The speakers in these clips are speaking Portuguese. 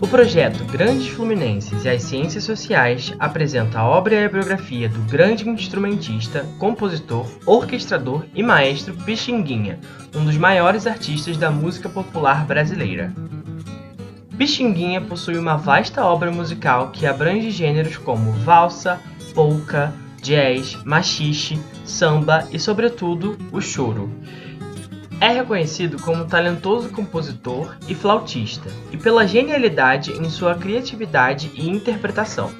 projeto Grandes Fluminenses e as Ciências Sociais apresenta a obra e a biografia do grande instrumentista, compositor, orquestrador e maestro Pixinguinha, um dos maiores artistas da música popular brasileira. Pixinguinha possui uma vasta obra musical que abrange gêneros como valsa, polca, jazz, machixe, samba e, sobretudo, o choro. É reconhecido como talentoso compositor e flautista, e pela genialidade em sua criatividade e interpretação.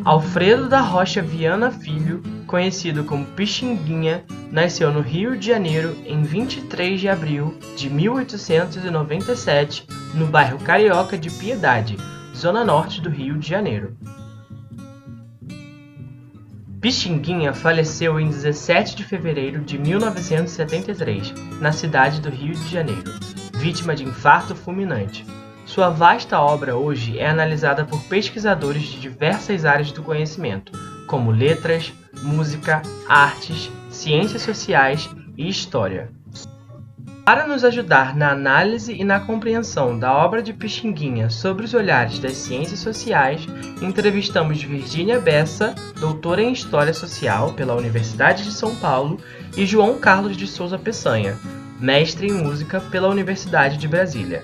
Alfredo da Rocha Viana Filho, conhecido como Pixinguinha, nasceu no Rio de Janeiro em 23 de abril de 1897, no bairro carioca de Piedade, zona norte do Rio de Janeiro. Pixinguinha faleceu em 17 de fevereiro de 1973, na cidade do Rio de Janeiro, vítima de infarto fulminante. Sua vasta obra hoje é analisada por pesquisadores de diversas áreas do conhecimento, como letras, música, artes, ciências sociais e história. Para nos ajudar na análise e na compreensão da obra de Pixinguinha sob os olhares das ciências sociais, entrevistamos Virgínia Bessa, doutora em História Social pela Universidade de São Paulo, e João Carlos de Souza Peçanha, mestre em Música pela Universidade de Brasília.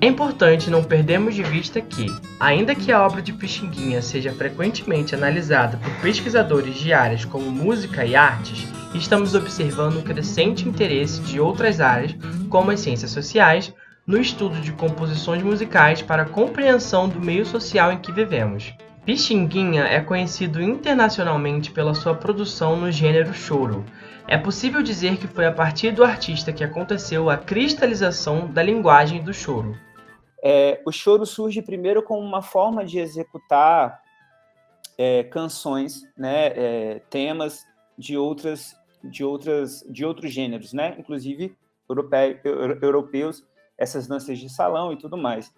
É importante não perdermos de vista que, ainda que a obra de Pixinguinha seja frequentemente analisada por pesquisadores de áreas como música e artes, estamos observando um crescente interesse de outras áreas, como as ciências sociais, no estudo de composições musicais para a compreensão do meio social em que vivemos. Pixinguinha é conhecido internacionalmente pela sua produção no gênero choro. É possível dizer que foi a partir do artista que aconteceu a cristalização da linguagem do choro. O choro surge primeiro como uma forma de executar canções, né, temas de outros gêneros, né, inclusive europeus, essas danças de salão e tudo mais.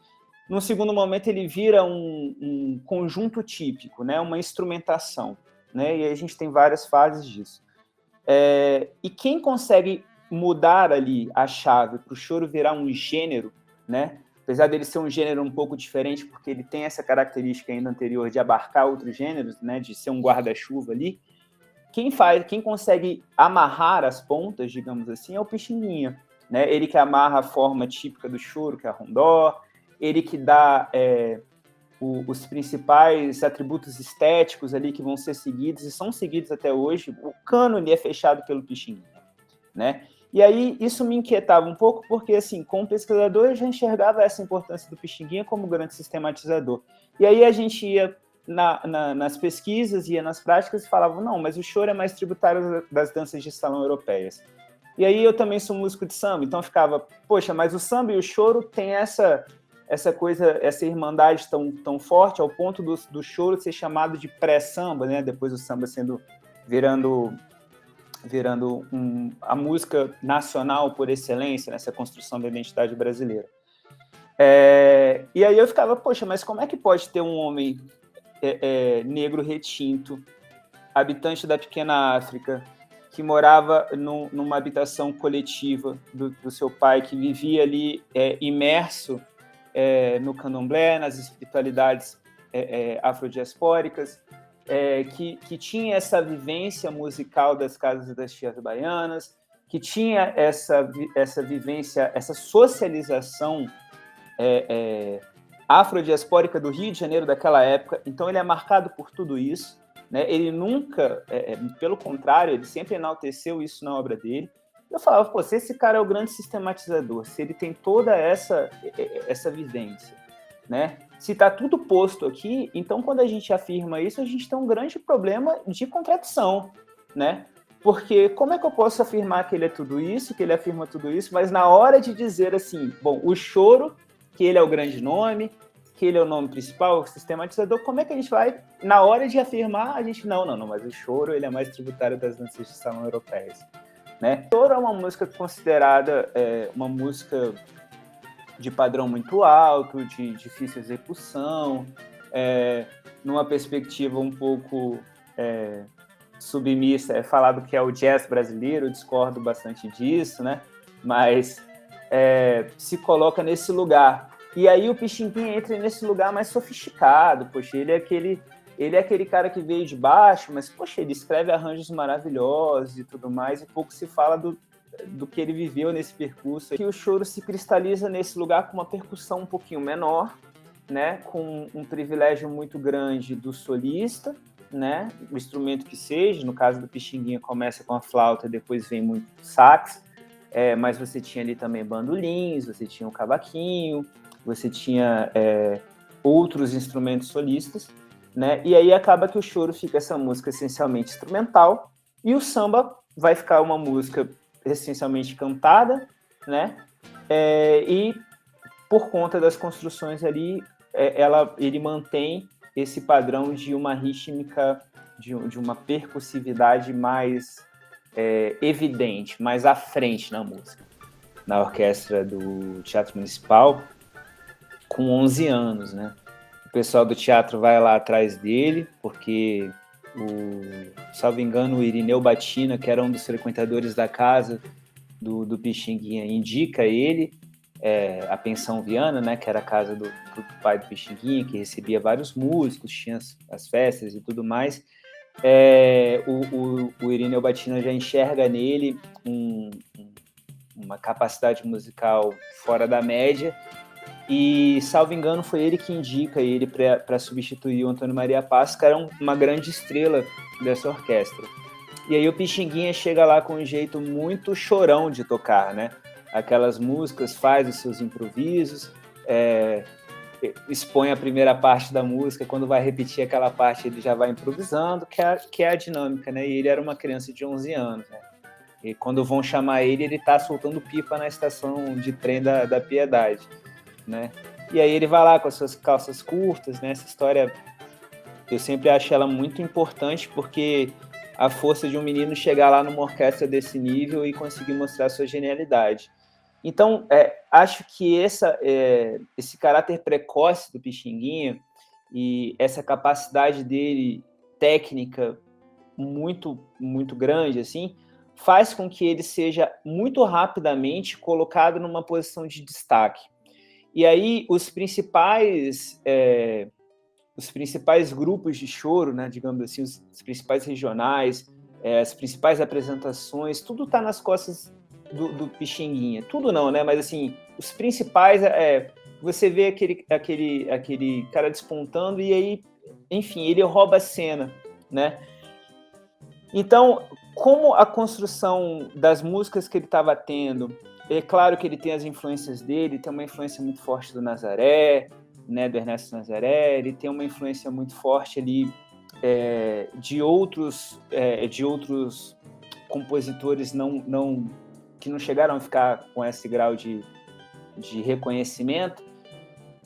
No segundo momento, ele vira um conjunto típico, né, uma instrumentação, né, e aí a gente tem várias fases disso. E quem consegue mudar ali a chave para o choro virar um gênero, né, apesar dele ser um gênero um pouco diferente, porque ele tem essa característica ainda anterior de abarcar outros gêneros, né, de ser um guarda-chuva ali, quem consegue amarrar as pontas, digamos assim, é o Pixinguinha, né? Ele que amarra a forma típica do choro, que é a rondó, ele que dá os principais atributos estéticos ali que vão ser seguidos, e são seguidos até hoje. O cânone é fechado pelo Pixinguinha, né? E aí isso me inquietava um pouco, porque assim, como pesquisador, eu já enxergava essa importância do Pixinguinha como grande sistematizador. E aí a gente ia nas pesquisas, ia nas práticas e falava, não, mas o choro é mais tributário das danças de salão europeias. E aí eu também sou músico de samba, então ficava, poxa, mas o samba e o choro tem essa coisa, essa irmandade tão forte, ao ponto do choro ser chamado de pré-samba, né? Depois o samba virando a música nacional por excelência, nessa construção da identidade brasileira. E aí eu ficava, poxa, mas como é que pode ter um homem negro retinto, habitante da pequena África, que morava numa habitação coletiva do seu pai, que vivia ali imerso no candomblé, nas espiritualidades afrodiaspóricas, que tinha essa vivência musical das casas das tias baianas, que tinha essa vivência, essa socialização afrodiaspórica do Rio de Janeiro daquela época. Então ele é marcado por tudo isso, né? Ele nunca, pelo contrário, ele sempre enalteceu isso na obra dele. Eu falava, pô, se esse cara é o grande sistematizador, se ele tem toda essa vivência, né? Se está tudo posto aqui, então quando a gente afirma isso, a gente tem um grande problema de contradição, né? Porque como é que eu posso afirmar que ele é tudo isso, que ele afirma tudo isso, mas na hora de dizer assim, bom, o choro, que ele é o grande nome, que ele é o nome principal, o sistematizador, como é que a gente vai, na hora de afirmar, a gente, não, mas o choro ele é mais tributário das danças de salão europeias, né? O choro é uma música considerada uma música de padrão muito alto, de difícil execução, numa perspectiva um pouco submissa, é falado que é o jazz brasileiro, eu discordo bastante disso, né? Mas se coloca nesse lugar. E aí o Pixinguinha entra nesse lugar mais sofisticado. Poxa, ele é aquele cara que veio de baixo, mas, poxa, ele escreve arranjos maravilhosos e tudo mais, e pouco se fala do que ele viveu nesse percurso. E o choro se cristaliza nesse lugar com uma percussão um pouquinho menor, né, com um privilégio muito grande do solista, né, o instrumento que seja. No caso do Pixinguinha começa com a flauta, depois vem muito sax, mas você tinha ali também bandolins, você tinha o cavaquinho, você tinha outros instrumentos solistas, né, e aí acaba que o choro fica essa música essencialmente instrumental, e o samba vai ficar uma música essencialmente cantada, né, e por conta das construções ali, ele mantém esse padrão de uma rítmica, de uma percussividade mais evidente, mais à frente na música. Na orquestra do Teatro Municipal, com 11 anos, né? O pessoal do teatro vai lá atrás dele, porque, salvo engano, o Irineu Batina, que era um dos frequentadores da casa do Pixinguinha, indica ele, a Pensão Viana, né, que era a casa do pai do Pixinguinha, que recebia vários músicos, tinha as festas e tudo mais. O Irineu Batina já enxerga nele uma capacidade musical fora da média, e, salvo engano, foi ele que indica ele para substituir o Antônio Maria Passos, que era uma grande estrela dessa orquestra. E aí o Pixinguinha chega lá com um jeito muito chorão de tocar, né? Aquelas músicas, faz os seus improvisos, expõe a primeira parte da música, quando vai repetir aquela parte ele já vai improvisando, que é a dinâmica, né? E ele era uma criança de 11 anos, né? E quando vão chamar ele tá soltando pipa na estação de trem da Piedade, né? E aí ele vai lá com as suas calças curtas, né? Essa história, eu sempre acho ela muito importante, porque a força de um menino chegar lá numa orquestra desse nível e conseguir mostrar sua genialidade. Então, acho que esse caráter precoce do Pixinguinha e essa capacidade dele técnica muito, muito grande, assim, faz com que ele seja muito rapidamente colocado numa posição de destaque. E aí os principais grupos de choro, né, digamos assim, os principais regionais, as principais apresentações, tudo está nas costas do Pixinguinha. Tudo não, né? Mas assim, os principais, você vê aquele cara despontando e aí, enfim, ele rouba a cena, né? Então, como a construção das músicas que ele estava tendo, é claro que ele tem as influências dele, tem uma influência muito forte do Nazaré, né, do Ernesto Nazaré, ele tem uma influência muito forte ali de outros compositores que não chegaram a ficar com esse grau de reconhecimento.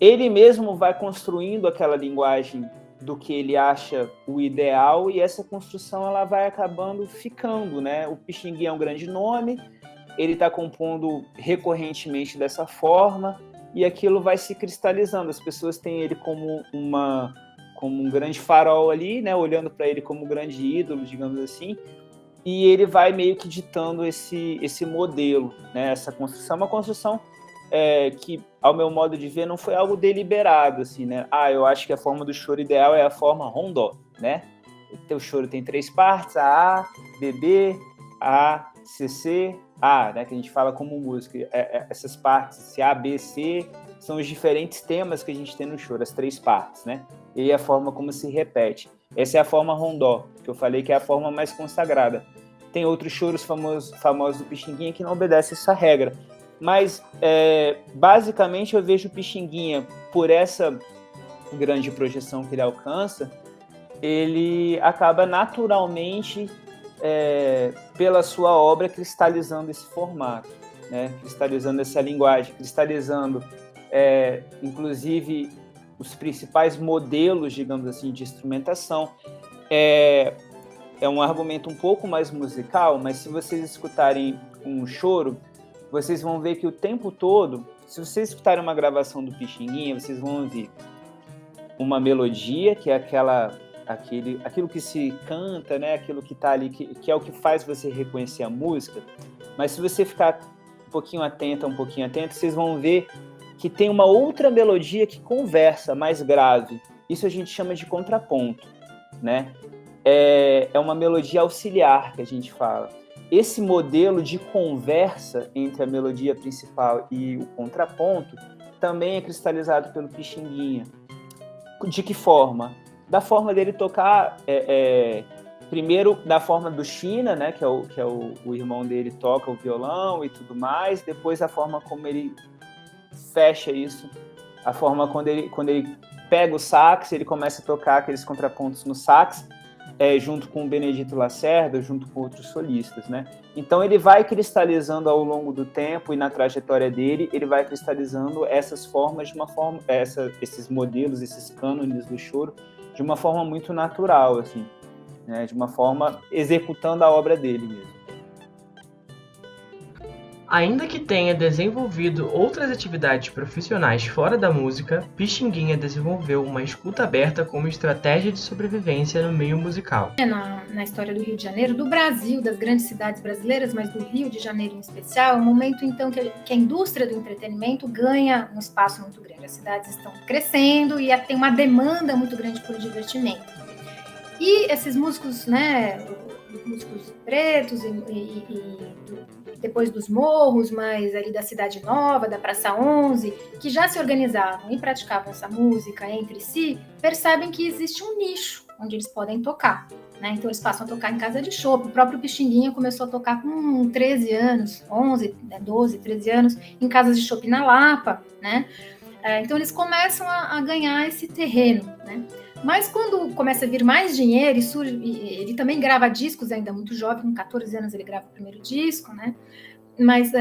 Ele mesmo vai construindo aquela linguagem do que ele acha o ideal, e essa construção ela vai acabando ficando, né? O Pixinguinha é um grande nome, ele está compondo recorrentemente dessa forma, e aquilo vai se cristalizando. As pessoas têm ele como um grande farol ali, né? Olhando para ele como um grande ídolo, digamos assim, e ele vai meio que ditando esse modelo, né? Essa construção é uma construção que, ao meu modo de ver, não foi algo deliberado, assim, né? Eu acho que a forma do choro ideal é a forma rondó, né? O choro tem 3 partes, A, B, B, A, C, C, A, né? Que a gente fala como música. Essas partes, esse A, B, C, são os diferentes temas que a gente tem no choro, as 3 partes, né? E a forma como se repete. Essa é a forma rondó, que eu falei que é a forma mais consagrada. Tem outros choros famosos do Pixinguinha que não obedecem essa regra. Mas, basicamente, eu vejo o Pixinguinha, por essa grande projeção que ele alcança, ele acaba naturalmente, pela sua obra, cristalizando esse formato, né? Cristalizando essa linguagem, cristalizando, inclusive, os principais modelos, digamos assim, de instrumentação. É um argumento um pouco mais musical, mas se vocês escutarem um choro, vocês vão ver que o tempo todo, se vocês escutarem uma gravação do Pixinguinha, vocês vão ouvir uma melodia, que é aquilo que se canta, né? Aquilo que está ali, que é o que faz você reconhecer a música. Mas se você ficar pouquinho atenta, vocês vão ver que tem uma outra melodia que conversa, mais grave. Isso a gente chama de contraponto, né? É uma melodia auxiliar que a gente fala. Esse modelo de conversa entre a melodia principal e o contraponto também é cristalizado pelo Pixinguinha. De que forma? Da forma dele tocar, primeiro da forma do China, né, que é o irmão dele, toca o violão e tudo mais, depois a forma como ele fecha isso, a forma quando ele pega o sax, ele começa a tocar aqueles contrapontos no sax, junto com o Benedito Lacerda, junto com outros solistas, né? Então ele vai cristalizando ao longo do tempo e na trajetória dele, ele vai cristalizando essas formas de uma forma, esses modelos, esses cânones do choro, de uma forma muito natural, assim, né? De uma forma executando a obra dele mesmo. Ainda que tenha desenvolvido outras atividades profissionais fora da música, Pixinguinha desenvolveu uma escuta aberta como estratégia de sobrevivência no meio musical. Na história do Rio de Janeiro, do Brasil, das grandes cidades brasileiras, mas do Rio de Janeiro em especial, é um momento então que a indústria do entretenimento ganha um espaço muito grande. As cidades estão crescendo e tem uma demanda muito grande por divertimento. E esses músicos, né, músicos pretos depois dos morros, mas ali da Cidade Nova, da Praça 11, que já se organizavam e praticavam essa música entre si, percebem que existe um nicho onde eles podem tocar, né? Então eles passam a tocar em casa de chopp. O próprio Pixinguinha começou a tocar com 13 anos, 11, 12, 13 anos, em casas de chopp na Lapa, né? Então eles começam a ganhar esse terreno, né? Mas quando começa a vir mais dinheiro, ele também grava discos ainda muito jovem, com 14 anos ele grava o primeiro disco, né? Mas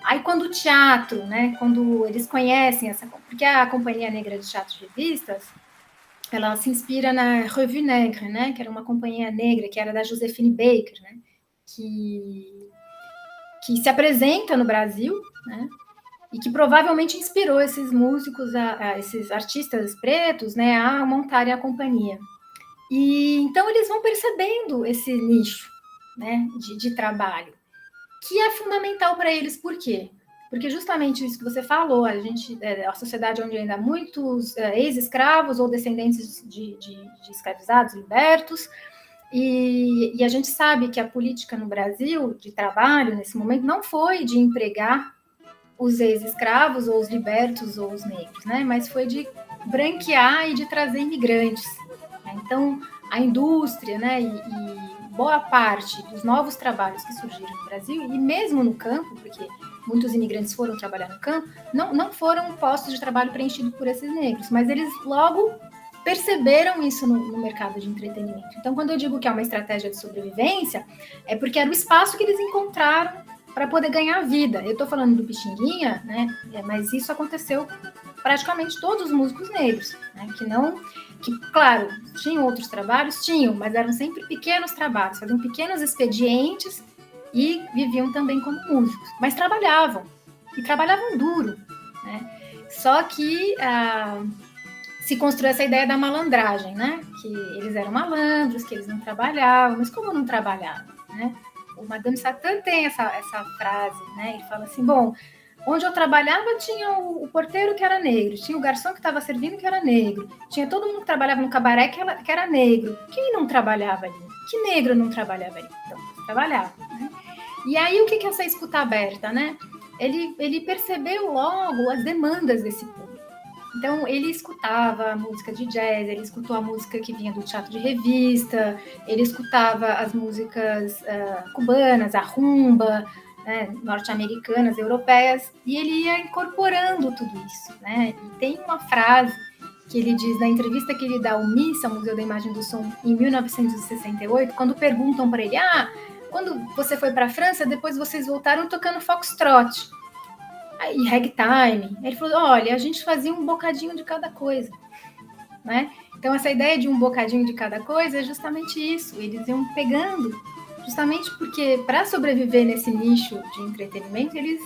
aí quando o teatro, né? Quando eles conhecem porque a Companhia Negra de Teatro de Revistas, ela se inspira na Revue Negre, né? Que era uma companhia negra, que era da Josephine Baker, né? Que se apresenta no Brasil, né? E que provavelmente inspirou esses músicos, esses artistas pretos, né, a montarem a companhia. E então eles vão percebendo esse nicho, né, de trabalho, que é fundamental para eles. Por quê? Porque justamente isso que você falou, a sociedade onde ainda há muitos ex-escravos ou descendentes de escravizados libertos, e a gente sabe que a política no Brasil de trabalho, nesse momento, não foi de empregar os ex-escravos, ou os libertos, ou os negros, né? Mas foi de branquear e de trazer imigrantes. Né? Então, a indústria, né, e boa parte dos novos trabalhos que surgiram no Brasil, e mesmo no campo, porque muitos imigrantes foram trabalhar no campo, não foram postos de trabalho preenchidos por esses negros, mas eles logo perceberam isso no mercado de entretenimento. Então, quando eu digo que é uma estratégia de sobrevivência, é porque era o espaço que eles encontraram para poder ganhar vida. Eu estou falando do Pixinguinha, né? Mas isso aconteceu praticamente todos os músicos negros, né? Que, claro, tinham outros trabalhos, mas eram sempre pequenos trabalhos, faziam pequenos expedientes e viviam também como músicos, mas trabalhavam, e trabalhavam duro, né? Só que se construiu essa ideia da malandragem, né? Que eles eram malandros, que eles não trabalhavam, mas como não trabalhavam, né? O Madame Satã tem essa frase, né? Ele fala assim, bom, onde eu trabalhava tinha o porteiro que era negro, tinha o garçom que estava servindo que era negro, tinha todo mundo que trabalhava no cabaré que era negro. Quem não trabalhava ali? Que negro não trabalhava ali? Então, trabalhava, né? E aí, o que é essa escuta aberta, né? Ele percebeu logo as demandas desse público. Então, ele escutava a música de jazz, ele escutou a música que vinha do teatro de revista, ele escutava as músicas cubanas, a rumba, né, norte-americanas, europeias, e ele ia incorporando tudo isso, né? E tem uma frase que ele diz na entrevista que ele dá ao MISS, ao Museu da Imagem do Som, em 1968, quando perguntam para ele, quando você foi para a França, depois vocês voltaram tocando foxtrot e ragtime. Ele falou, olha, a gente fazia um bocadinho de cada coisa, né? Então, essa ideia de um bocadinho de cada coisa é justamente isso. Eles iam pegando, justamente porque, para sobreviver nesse nicho de entretenimento, eles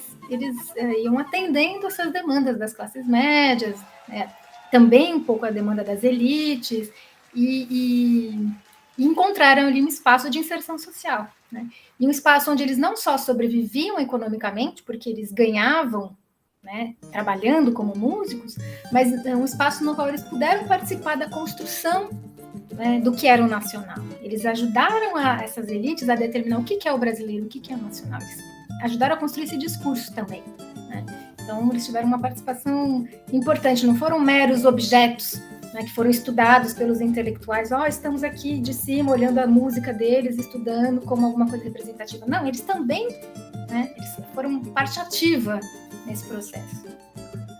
iam atendendo essas demandas das classes médias, né? Também um pouco a demanda das elites, e encontraram ali um espaço de inserção social. né? E um espaço onde eles não só sobreviviam economicamente, porque eles ganhavam, né, trabalhando como músicos, mas é um espaço no qual eles puderam participar da construção, né, do que era o nacional. Eles ajudaram essas elites a determinar o que é o brasileiro, o que é o nacional. Eles ajudaram a construir esse discurso também, né? Então, eles tiveram uma participação importante, não foram meros objetos, né, que foram estudados pelos intelectuais. Estamos aqui de cima, olhando a música deles, estudando como alguma coisa representativa. Não, eles também, né, eles foram parte ativa nesse processo.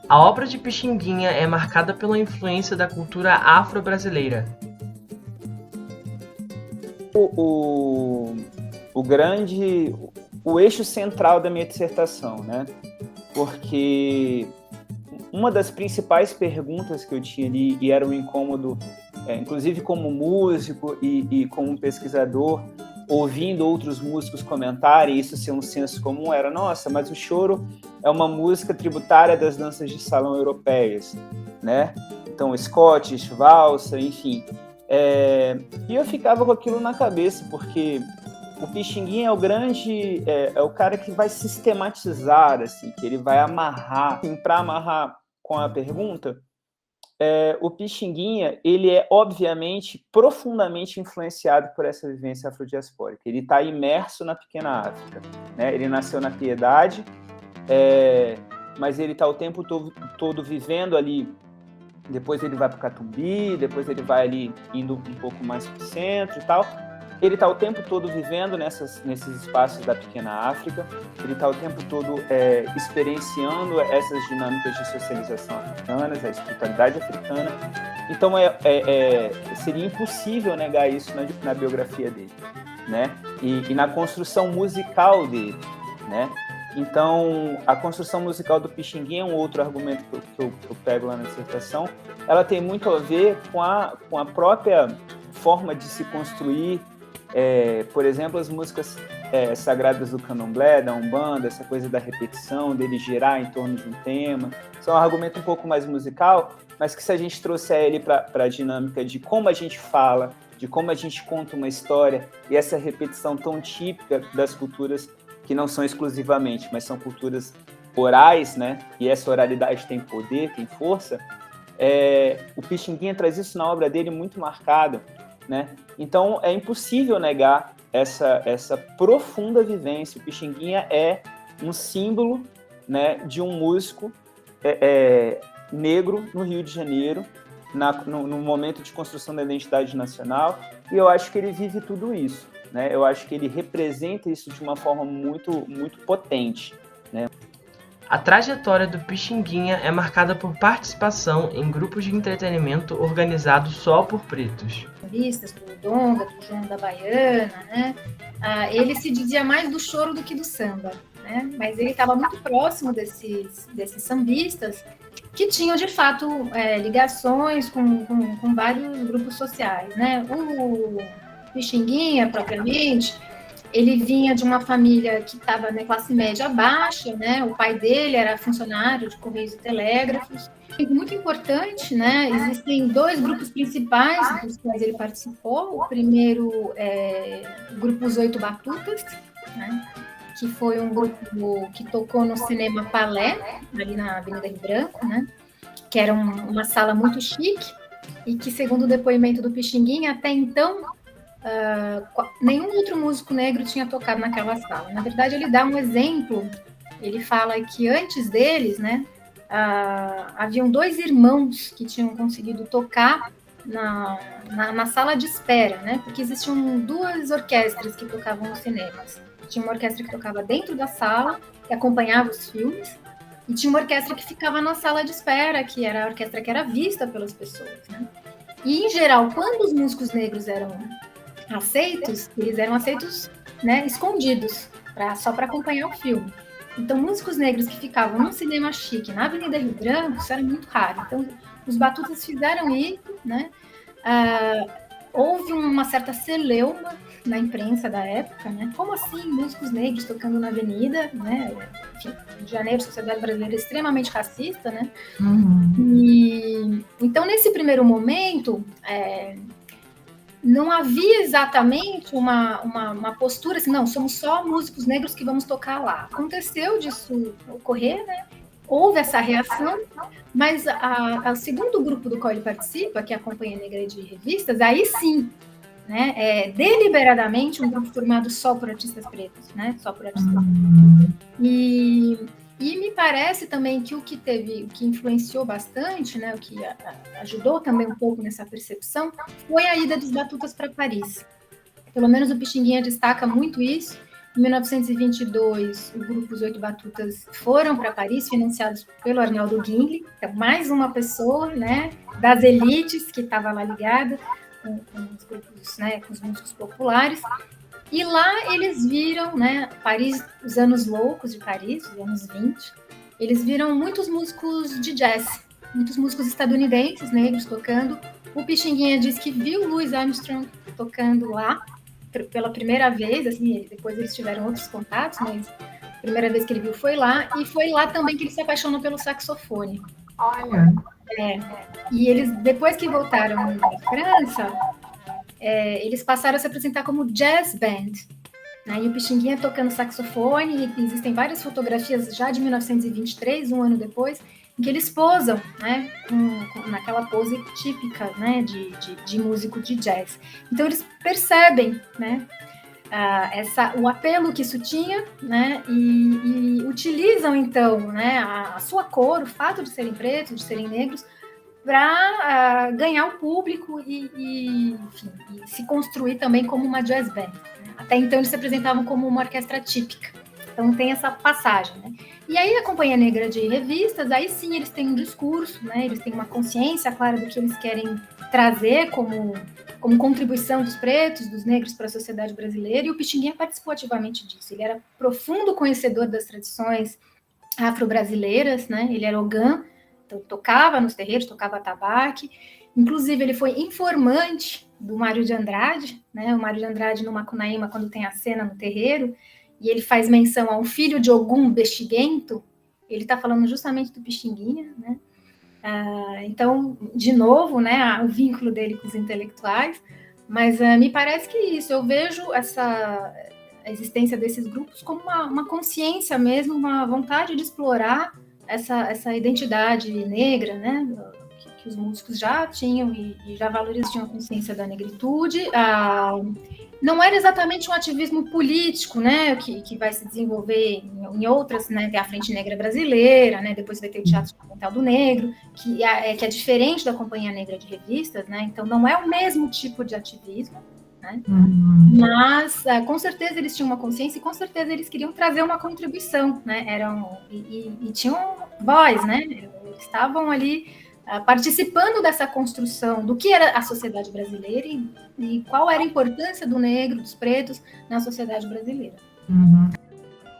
A obra de Pixinguinha é marcada pela influência da cultura afro-brasileira. O eixo central da minha dissertação, né? Porque uma das principais perguntas que eu tinha ali, e era um incômodo, inclusive como músico e como pesquisador, ouvindo outros músicos comentarem, isso ser um senso comum, era, nossa, mas o choro é uma música tributária das danças de salão europeias, né? Então, Scottish, valsa, enfim. E eu ficava com aquilo na cabeça, porque o Pixinguinha é o cara que vai sistematizar, assim, que ele vai amarrar. Assim, para amarrar com a pergunta, o Pixinguinha, ele é, obviamente, profundamente influenciado por essa vivência afrodiaspórica. Ele está imerso na pequena África, né? Ele nasceu na Piedade, mas ele está o tempo todo vivendo ali. Depois ele vai para o Catumbi, depois ele vai ali indo um pouco mais para o centro e tal. Ele está o tempo todo vivendo nesses espaços da pequena África, ele está o tempo todo experienciando essas dinâmicas de socialização africanas, a espiritualidade africana. Então, seria impossível negar isso na biografia dele, né? E na construção musical dele, né? Então, a construção musical do Pixinguinha é um outro argumento que eu pego lá na dissertação. Ela tem muito a ver com a própria forma de se construir, por exemplo, as músicas sagradas do candomblé, da Umbanda, essa coisa da repetição, dele girar em torno de um tema. Isso é um argumento um pouco mais musical, mas que se a gente trouxer ele para a dinâmica de como a gente fala, de como a gente conta uma história, e essa repetição tão típica das culturas que não são exclusivamente, mas são culturas orais, né? E essa oralidade tem poder, tem força. O Pixinguinha traz isso na obra dele muito marcado, né? Então, é impossível negar essa profunda vivência. O Pixinguinha é um símbolo, né, de um músico negro no Rio de Janeiro, no momento de construção da identidade nacional, e eu acho que ele vive tudo isso, né? Eu acho que ele representa isso de uma forma muito, muito potente, né? A trajetória do Pixinguinha é marcada por participação em grupos de entretenimento organizados só por pretos. Do Donga, do João da Baiana, né? Ele se dizia mais do choro do que do samba, né? Mas ele estava muito próximo desses sambistas que tinham, de fato, ligações com vários grupos sociais, né? O Pixinguinha, propriamente, ele vinha de uma família que estava na classe média baixa, né? O pai dele era funcionário de Correios e Telégrafos. Muito importante, né? Existem dois grupos principais dos quais ele participou. O primeiro o grupo Os Oito Batutas, né? Que foi um grupo que tocou no Cinema Palé, ali na Avenida Rio Branco, né? Que era uma sala muito chique e que, segundo o depoimento do Pixinguinha, até então nenhum outro músico negro tinha tocado naquela sala. Na verdade, ele dá um exemplo. Ele fala que antes deles, né, haviam dois irmãos que tinham conseguido tocar na sala de espera, né, porque existiam duas orquestras que tocavam nos cinemas. Tinha uma orquestra que tocava dentro da sala, que acompanhava os filmes, e tinha uma orquestra que ficava na sala de espera, que era a orquestra que era vista pelas pessoas, né? E, em geral, quando os músicos negros eram aceitos, eles eram aceitos, né, escondidos, só para acompanhar o filme. Então, músicos negros que ficavam num cinema chique, na Avenida Rio Branco, isso era muito raro. Então, os Batutas fizeram isso, né? Houve uma certa celeuma na imprensa da época, né? Como assim músicos negros tocando na avenida, né? Enfim, Rio de Janeiro, sociedade brasileira extremamente racista, né? Uhum. Então, nesse primeiro momento, não havia exatamente uma postura assim, não, somos só músicos negros que vamos tocar lá. Aconteceu disso ocorrer, né? Houve essa reação, mas o segundo grupo do qual ele participa, que é a Companhia Negra de Revistas, aí sim, né, é deliberadamente um grupo formado só por artistas pretos, né? Só por artistas pretos. E me parece também que o que influenciou bastante, né, o que ajudou também um pouco nessa percepção, foi a ida dos Batutas para Paris. Pelo menos o Pixinguinha destaca muito isso. Em 1922, o grupo Os Oito Batutas foram para Paris, financiados pelo Arnaldo Guingli, então mais uma pessoa, né, das elites que estava lá ligada com os grupos, né, com os músicos populares. E lá eles viram, né, Paris, os anos loucos de Paris, os anos 20, eles viram muitos músicos de jazz, muitos músicos estadunidenses, negros, tocando. O Pixinguinha diz que viu Louis Armstrong tocando lá pela primeira vez, assim, depois eles tiveram outros contatos, mas a primeira vez que ele viu foi lá, e foi lá também que ele se apaixonou pelo saxofone. Olha. E eles, depois que voltaram da França, eles passaram a se apresentar como jazz band, né? E o Pixinguinha tocando saxofone, e existem várias fotografias já de 1923, um ano depois, em que eles posam, né, naquela pose típica, né, de músico de jazz. Então eles percebem, né, o apelo que isso tinha, né, e utilizam então, né, a sua cor, o fato de serem pretos, de serem negros, para ganhar o público e se construir também como uma jazz band. Até então eles se apresentavam como uma orquestra típica. Então tem essa passagem, né? E aí a Companhia Negra de Revistas, aí sim eles têm um discurso, né? Eles têm uma consciência clara do que eles querem trazer como contribuição dos pretos, dos negros para a sociedade brasileira, e o Pixinguinha participou ativamente disso. Ele era profundo conhecedor das tradições afro-brasileiras, né? Ele era ogã, então tocava nos terreiros, tocava atabaque. Inclusive, ele foi informante do Mário de Andrade, né? O Mário de Andrade, no Macunaíma, quando tem a cena no terreiro, e ele faz menção a um filho de Ogum bexiguento, ele está falando justamente do Pixinguinha, né? Então, de novo, né, o vínculo dele com os intelectuais, mas me parece que isso, eu vejo a existência desses grupos como uma consciência mesmo, uma vontade de explorar essa identidade negra, né, que os músicos já tinham e já valorizavam a consciência da negritude. Não era exatamente um ativismo político, né, que vai se desenvolver em outras, né, tem a Frente Negra Brasileira, né, depois vai ter o Teatro Experimental do Negro, que é diferente da Companhia Negra de Revistas, né, então não é o mesmo tipo de ativismo, né, mas com certeza eles tinham uma consciência e com certeza eles queriam trazer uma contribuição, né, e tinham voz, né, eles estavam ali participando dessa construção do que era a sociedade brasileira e qual era a importância do negro, dos pretos na sociedade brasileira.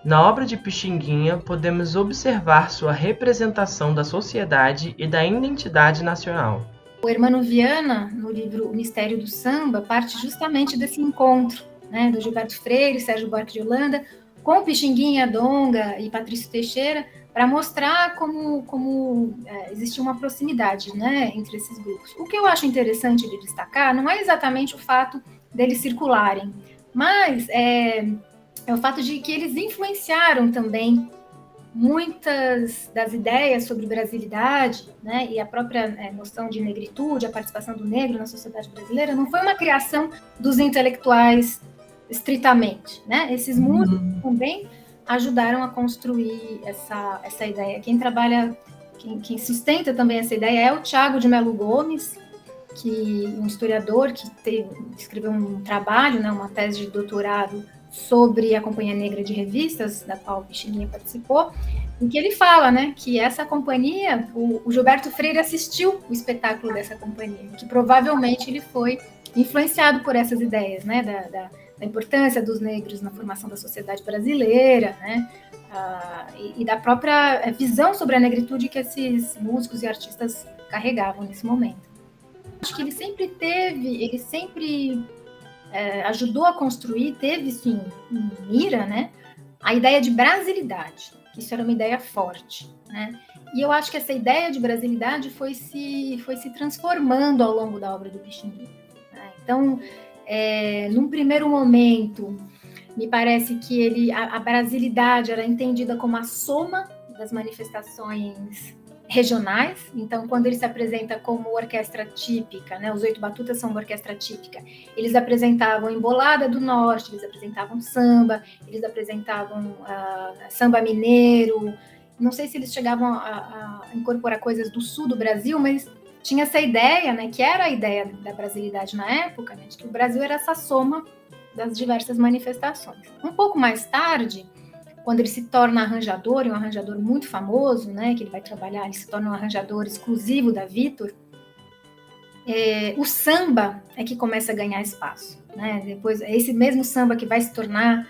Na obra de Pixinguinha, podemos observar sua representação da sociedade e da identidade nacional. O Hermano Viana, no livro O Mistério do Samba, parte justamente desse encontro, né, do Gilberto Freire, Sérgio Buarque de Holanda, com Pixinguinha, Donga e Patrício Teixeira, para mostrar como existia uma proximidade, né, entre esses grupos. O que eu acho interessante de destacar não é exatamente o fato deles circularem, mas é o fato de que eles influenciaram também muitas das ideias sobre brasilidade, né, e a própria noção de negritude, a participação do negro na sociedade brasileira, não foi uma criação dos intelectuais estritamente, né? Esses músicos também ajudaram a construir essa ideia. Quem sustenta também essa ideia é o Thiago de Melo Gomes, um historiador que escreveu um trabalho, né, uma tese de doutorado sobre a Companhia Negra de Revistas, da qual o Pixinguinha participou, em que ele fala, né, que essa companhia, o Gilberto Freire assistiu o espetáculo dessa companhia, que provavelmente ele foi influenciado por essas ideias, né, da importância dos negros na formação da sociedade brasileira, né, e da própria visão sobre a negritude que esses músicos e artistas carregavam nesse momento. Acho que ele sempre ajudou a construir, teve sim em mira, né, a ideia de brasilidade, que isso era uma ideia forte, né, e eu acho que essa ideia de brasilidade foi se transformando ao longo da obra do Pixinguinha, né? Então, num primeiro momento, me parece que a brasilidade era entendida como a soma das manifestações regionais. Então, quando ele se apresenta como orquestra típica, né, os 8 batutas são uma orquestra típica, eles apresentavam Embolada do Norte, eles apresentavam samba, eles apresentavam samba mineiro. Não sei se eles chegavam a incorporar coisas do sul do Brasil, mas tinha essa ideia, né, que era a ideia da brasilidade na época, né, de que o Brasil era essa soma das diversas manifestações. Um pouco mais tarde, quando ele se torna arranjador, e um arranjador muito famoso, né, que ele vai trabalhar, ele se torna um arranjador exclusivo da Victor, o samba é que começa a ganhar espaço, né? Depois, esse mesmo samba que vai se tornar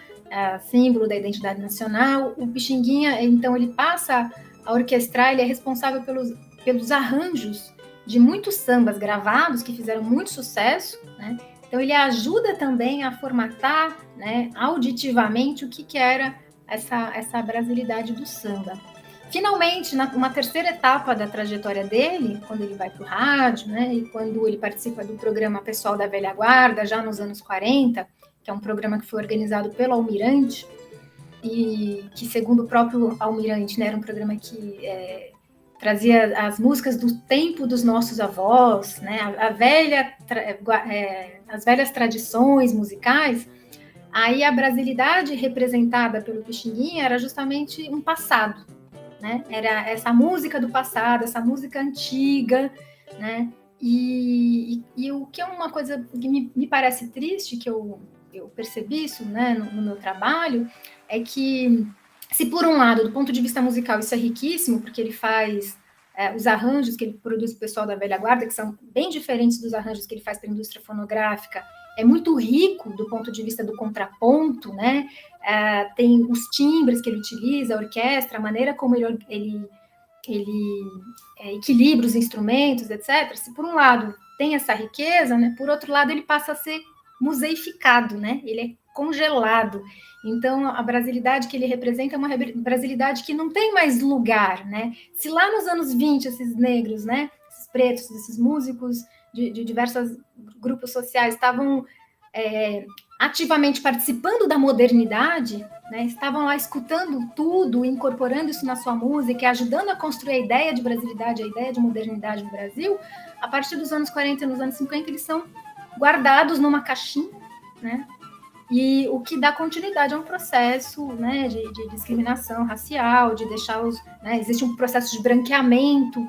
símbolo da identidade nacional, o Pixinguinha, então, ele passa a orquestrar, ele é responsável pelos arranjos de muitos sambas gravados, que fizeram muito sucesso, né? Então, ele ajuda também a formatar, né, auditivamente o que era essa brasilidade do samba. Finalmente, uma terceira etapa da trajetória dele, quando ele vai para o rádio, né, e quando ele participa do programa Pessoal da Velha Guarda, já nos anos 40, que é um programa que foi organizado pelo Almirante, e que, segundo o próprio Almirante, né, era um programa que trazia as músicas do tempo dos nossos avós, né, as velhas tradições musicais. Aí a brasilidade representada pelo Pixinguinha era justamente um passado, né? Era essa música do passado, essa música antiga, né? E o que é uma coisa que me parece triste, que eu percebi isso, né, no meu trabalho, é que, se por um lado, do ponto de vista musical, isso é riquíssimo, porque ele faz os arranjos que ele produz para o pessoal da velha guarda, que são bem diferentes dos arranjos que ele faz para a indústria fonográfica, é muito rico do ponto de vista do contraponto, né? Tem os timbres que ele utiliza, a orquestra, a maneira como ele equilibra os instrumentos, etc. Se por um lado tem essa riqueza, né? Por outro lado ele passa a ser museificado, né? Ele é congelado. Então a brasilidade que ele representa é uma brasilidade que não tem mais lugar, né? Se lá nos anos 20 esses negros, né? Esses pretos, esses músicos de diversos grupos sociais estavam ativamente participando da modernidade, né? Estavam lá escutando tudo, incorporando isso na sua música e ajudando a construir a ideia de brasilidade, a ideia de modernidade no Brasil. A partir dos anos 40 e nos anos 50, eles são guardados numa caixinha, né? E o que dá continuidade a um processo, né, de discriminação racial, de deixar né, existe um processo de branqueamento,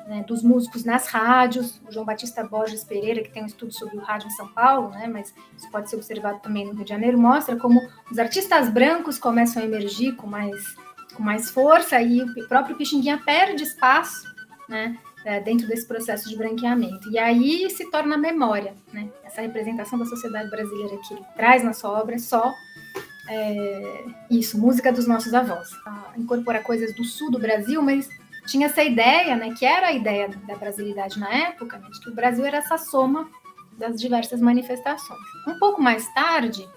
né, dos músicos nas rádios. O João Batista Borges Pereira, que tem um estudo sobre o rádio em São Paulo, né, mas isso pode ser observado também no Rio de Janeiro, mostra como os artistas brancos começam a emergir com mais força, e o próprio Pixinguinha perde espaço, né, dentro desse processo de branqueamento. E aí se torna memória, né? Essa representação da sociedade brasileira que ele traz na sua obra é só isso, música dos nossos avós. Incorporar coisas do sul do Brasil, mas tinha essa ideia, né, que era a ideia da brasilidade na época, né, de que o Brasil era essa soma das diversas manifestações. Um pouco mais tarde,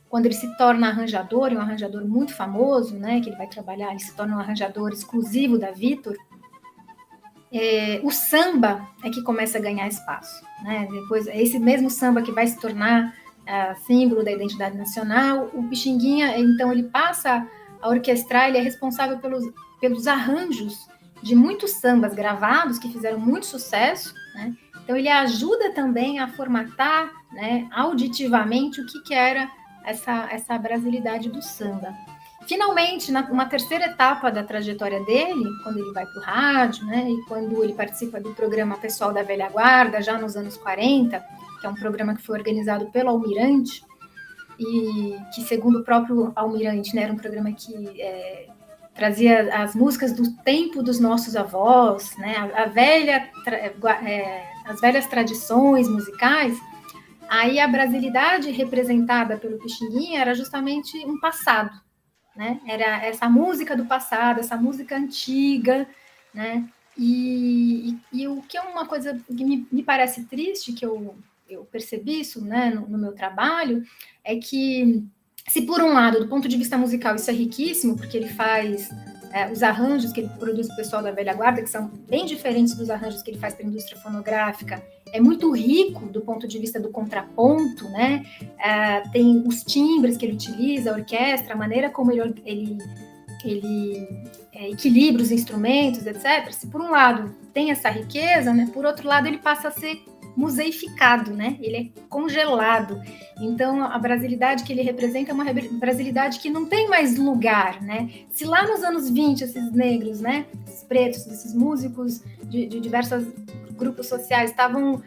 quando ele se torna arranjador, e um arranjador muito famoso, né, que ele vai trabalhar, ele se torna um arranjador exclusivo da Victor, o samba é que começa a ganhar espaço, né? Depois, esse mesmo samba que vai se tornar símbolo da identidade nacional, o Pixinguinha, então, ele passa a orquestrar, ele é responsável pelos arranjos de muitos sambas gravados que fizeram muito sucesso, né? Então, ele ajuda também a formatar, né, auditivamente o que era essa brasilidade do samba. Finalmente, uma terceira etapa da trajetória dele, quando ele vai para o rádio, né, e quando ele participa do programa Pessoal da Velha Guarda, já nos anos 40, que é um programa que foi organizado pelo Almirante, e que, segundo o próprio Almirante, né, era um programa que trazia as músicas do tempo dos nossos avós, né, as velhas tradições musicais. Aí a brasilidade representada pelo Pixinguinha era justamente um passado, né? Era essa música do passado, essa música antiga, né? E o que é uma coisa que me parece triste, que eu percebi isso, né, no meu trabalho, é que, se por um lado, do ponto de vista musical, isso é riquíssimo, porque ele faz os arranjos que ele produz para o pessoal da velha guarda, que são bem diferentes dos arranjos que ele faz para a indústria fonográfica, é muito rico do ponto de vista do contraponto, né? Tem os timbres que ele utiliza, a orquestra, a maneira como ele equilibra os instrumentos, etc. Se por um lado tem essa riqueza, né? Por outro lado ele passa a ser museificado, né? Ele é congelado. Então, a brasilidade que ele representa é uma brasilidade que não tem mais lugar, né? Se lá nos anos 20, esses negros, né? Esses pretos, esses músicos de diversos grupos sociais estavam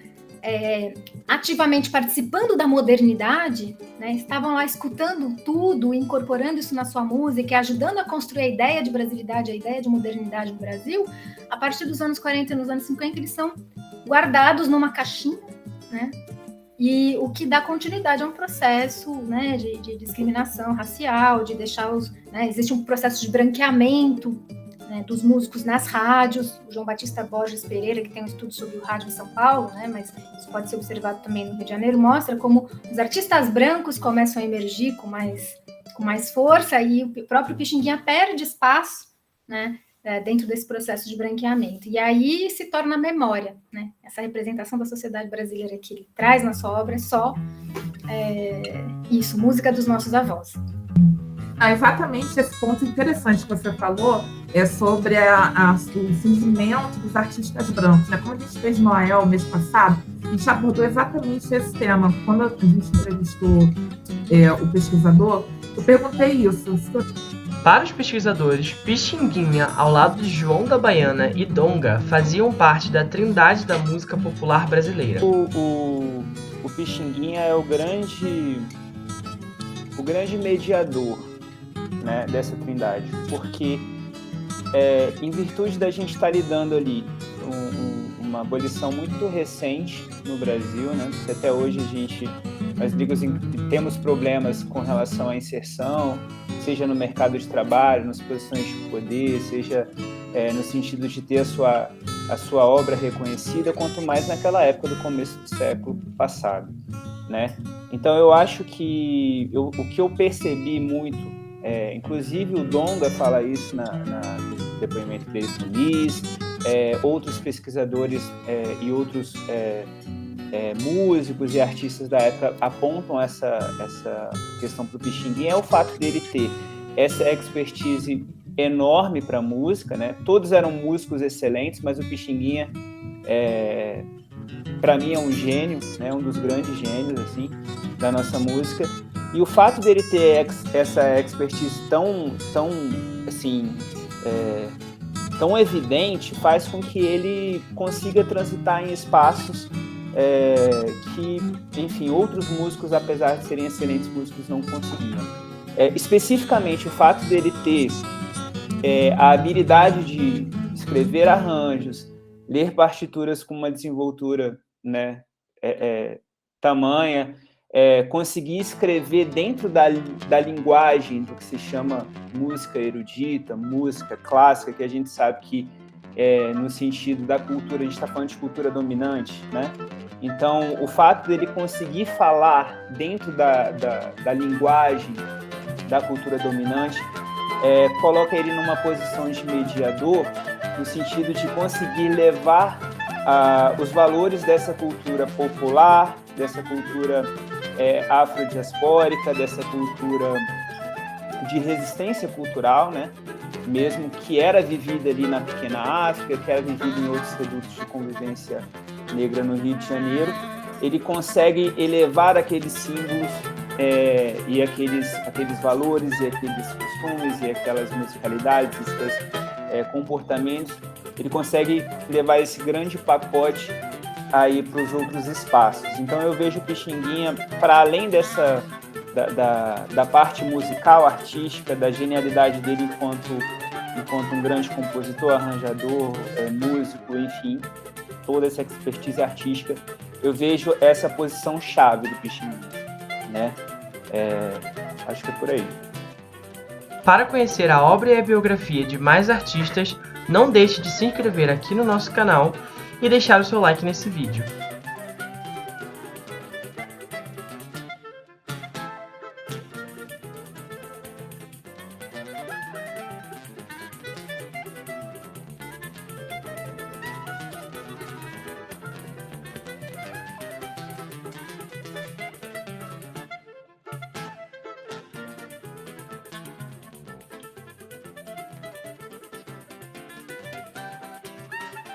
ativamente participando da modernidade, né? Estavam lá escutando tudo, incorporando isso na sua música, ajudando a construir a ideia de brasilidade, a ideia de modernidade no Brasil. A partir dos anos 40 e nos anos 50, eles são guardados numa caixinha, né? E o que dá continuidade a um processo, né, de discriminação racial, de deixar né, existe um processo de branqueamento, né, dos músicos nas rádios. O João Batista Borges Pereira, que tem um estudo sobre o rádio em São Paulo, né, mas isso pode ser observado também no Rio de Janeiro, mostra como os artistas brancos começam a emergir com mais força e o próprio Pixinguinha perde espaço, né, dentro desse processo de branqueamento. E aí se torna a memória, né? Essa representação da sociedade brasileira que ele traz na sua obra é só isso, música dos nossos avós. Exatamente esse ponto interessante que você falou é sobre o surgimento dos artistas brancos, né? Como a gente fez Noel mês passado, a gente abordou exatamente esse tema. Quando a gente entrevistou o pesquisador, eu perguntei isso. Para os pesquisadores, Pixinguinha, ao lado de João da Baiana e Donga, faziam parte da trindade da música popular brasileira. O Pixinguinha é o grande mediador, né, dessa trindade, porque em virtude da gente estar lidando ali uma abolição muito recente no Brasil, né, porque até hoje nós temos problemas com relação à inserção, seja no mercado de trabalho, nas posições de poder, seja no sentido de ter a sua obra reconhecida, quanto mais naquela época do começo do século passado, né? Então eu acho que o que eu percebi muito, inclusive o Donga fala isso no depoimento dele com o Liz, outros pesquisadores e outros músicos e artistas da época apontam essa questão para o Pixinguinha, é o fato dele ter essa expertise enorme para a música, né? Todos eram músicos excelentes, mas o Pixinguinha, para mim, é um gênio, né? Um dos grandes gênios assim, da nossa música. E o fato dele ter essa expertise tão evidente faz com que ele consiga transitar em espaços que, enfim, outros músicos, apesar de serem excelentes músicos, não conseguiam. Especificamente, o fato dele ter a habilidade de escrever arranjos, ler partituras com uma desenvoltura, né, tamanha, conseguir escrever dentro da linguagem do que se chama música erudita, música clássica, que a gente sabe que no sentido da cultura, a gente está falando de cultura dominante, né? Então, o fato dele conseguir falar dentro da linguagem da cultura dominante coloca ele numa posição de mediador, no sentido de conseguir levar os valores dessa cultura popular, dessa cultura afrodiaspórica, dessa cultura de resistência cultural, né? Mesmo que era vivida ali na pequena África, que era vivida em outros redutos de convivência negra no Rio de Janeiro, ele consegue elevar aqueles símbolos e aqueles valores e aqueles costumes e aquelas musicalidades, esses comportamentos, ele consegue levar esse grande pacote aí para os outros espaços. Então eu vejo o Pixinguinha, para além da parte musical, artística, da genialidade dele enquanto um grande compositor, arranjador, músico, enfim, toda essa expertise artística, eu vejo essa posição chave do Pixinguinha, né? Acho que é por aí. Para conhecer a obra e a biografia de mais artistas, não deixe de se inscrever aqui no nosso canal e deixar o seu like nesse vídeo.